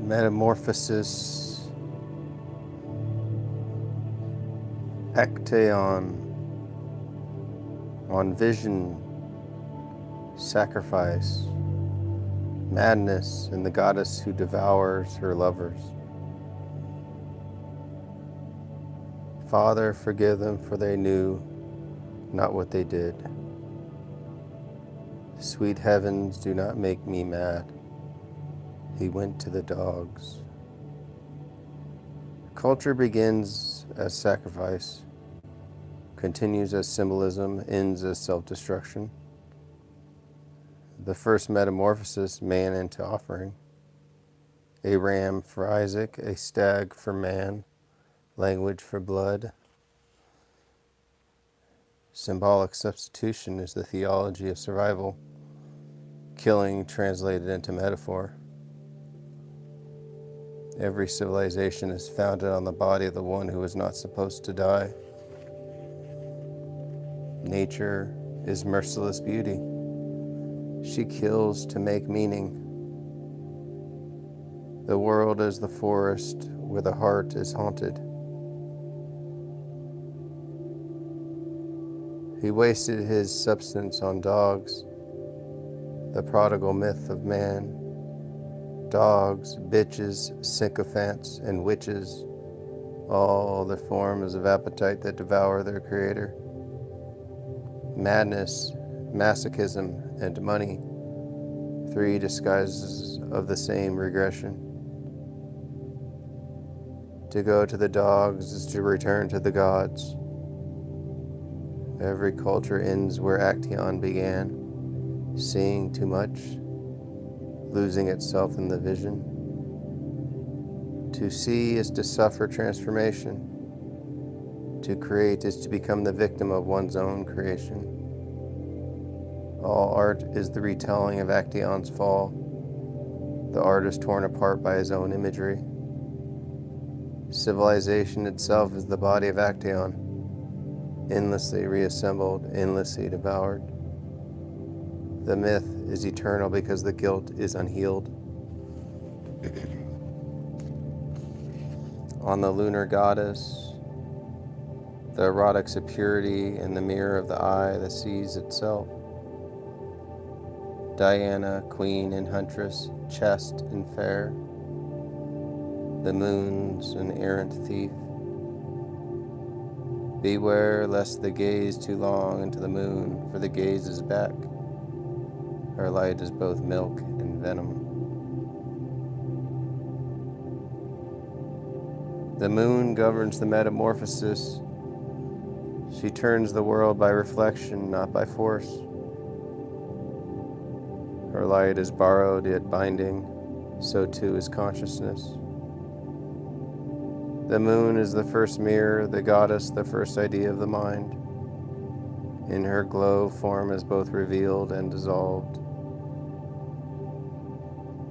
Metamorphosis, Ecteon, on vision, sacrifice, madness in the goddess who devours her lovers. Father, forgive them, for they knew not what they did. Sweet heavens, do not make me mad. He went to the dogs. Culture begins as sacrifice, continues as symbolism, ends as self-destruction. The first metamorphosis, man into offering. A ram for Isaac, a stag for man, language for blood. Symbolic substitution is the theology of survival, killing translated into metaphor. Every civilization is founded on the body of the one who is not supposed to die. Nature is merciless beauty. She kills to make meaning. The world is the forest where the heart is haunted. He wasted his substance on dogs, the prodigal myth of man. Dogs, bitches, sycophants, and witches, all the forms of appetite that devour their creator. Madness, masochism, and money, three disguises of the same regression. To go to the dogs is to return to the gods. Every culture ends where Actaeon began, seeing too much, losing itself in the vision. To see is to suffer transformation. To create is to become the victim of one's own creation. All art is the retelling of Actaeon's fall. The artist torn apart by his own imagery. Civilization itself is the body of Actaeon, endlessly reassembled, endlessly devoured. The myth is eternal because the guilt is unhealed. On the lunar goddess, the erotics of purity in the mirror of the eye that sees itself. Diana, queen and huntress, chaste and fair. The moon's an errant thief. Beware lest the gaze too long into the moon, for the gaze is back. Her light is both milk and venom. The moon governs the metamorphosis. She turns the world by reflection, not by force. Her light is borrowed yet binding, so too is consciousness. The moon is the first mirror, the goddess the first idea of the mind. In her glow, form is both revealed and dissolved.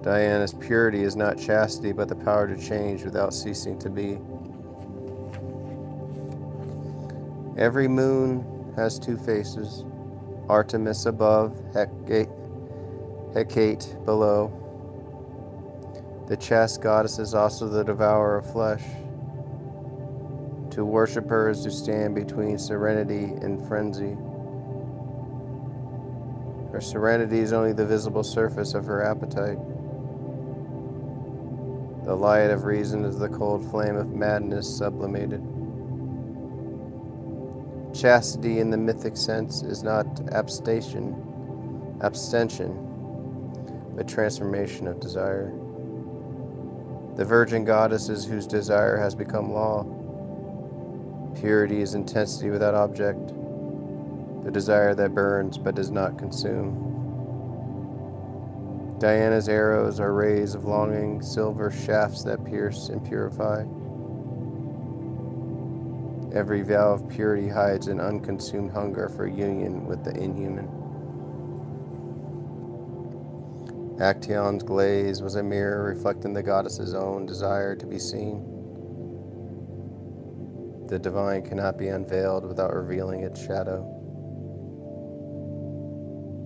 Diana's purity is not chastity, but the power to change without ceasing to be. Every moon has two faces, Artemis above, Hecate below. The chaste goddess is also the devourer of flesh. To worship her is to stand between serenity and frenzy. Her serenity is only the visible surface of her appetite. The light of reason is the cold flame of madness sublimated. Chastity in the mythic sense is not abstention, but transformation of desire. The virgin goddesses whose desire has become law. Purity is intensity without object, the desire that burns but does not consume. Diana's arrows are rays of longing, silver shafts that pierce and purify. Every vow of purity hides an unconsumed hunger for union with the inhuman. Actaeon's glaze was a mirror reflecting the goddess's own desire to be seen. The divine cannot be unveiled without revealing its shadow.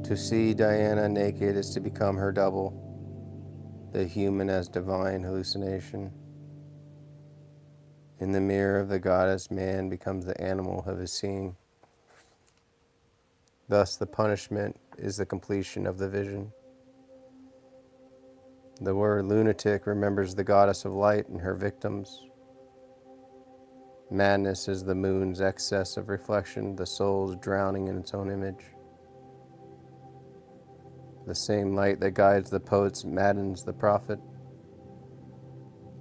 To see Diana naked is to become her double. the human as divine hallucination. In the mirror of the goddess, man becomes the animal of his seeing. Thus, the punishment is the completion of the vision. The word lunatic remembers the goddess of light and her victims. Madness is the moon's excess of reflection, the soul's drowning in its own image. The same light that guides the poets maddens the prophet.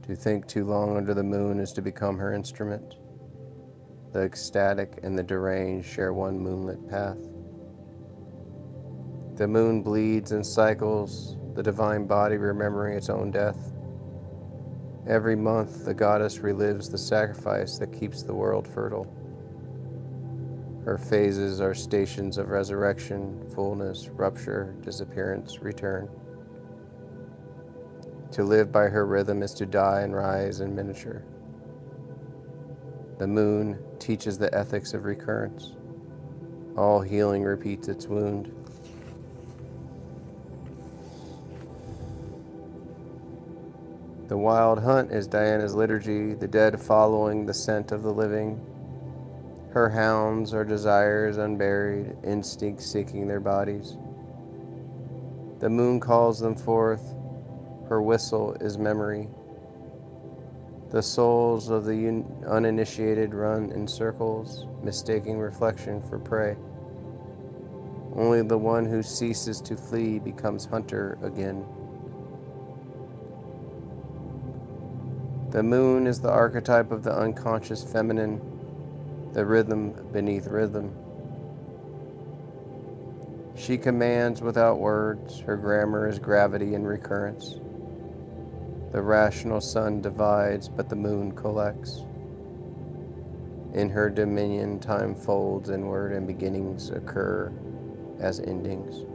To think too long under the moon is to become her instrument. The ecstatic and the deranged share one moonlit path. The moon bleeds and cycles, the divine body remembering its own death. Every month, the goddess relives the sacrifice that keeps the world fertile. Her phases are stations of resurrection, fullness, rupture, disappearance, return. To live by her rhythm is to die and rise in miniature. The moon teaches the ethics of recurrence. All healing repeats its wound. The wild hunt is Diana's liturgy, the dead following the scent of the living. Her hounds are desires unburied, instincts seeking their bodies. The moon calls them forth, her whistle is memory. The souls of the uninitiated run in circles, mistaking reflection for prey. Only the one who ceases to flee becomes hunter again. The moon is the archetype of the unconscious feminine, the rhythm beneath rhythm. She commands without words, her grammar is gravity and recurrence. The rational sun divides, but the moon collects. In her dominion, time folds inward and beginnings occur as endings.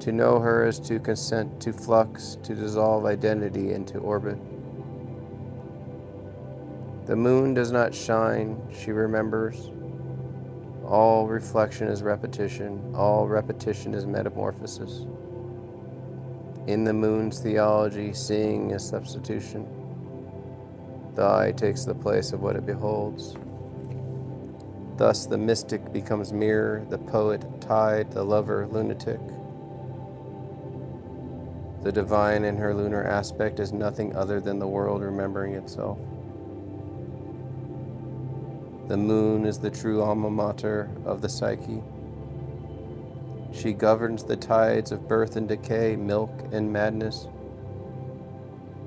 To know her is to consent to flux, to dissolve identity into orbit. The moon does not shine, she remembers. All reflection is repetition, all repetition is metamorphosis. In the moon's theology, seeing is substitution. The eye takes the place of what it beholds. Thus the mystic becomes mirror, the poet tide, the lover lunatic. The divine in her lunar aspect is nothing other than the world remembering itself. The moon is the true alma mater of the psyche. She governs the tides of birth and decay, milk and madness.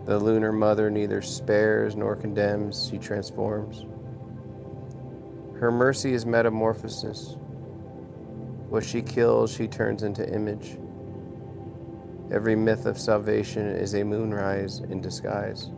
The lunar mother neither spares nor condemns, she transforms. Her mercy is metamorphosis. What she kills, she turns into image. Every myth of salvation is a moonrise in disguise.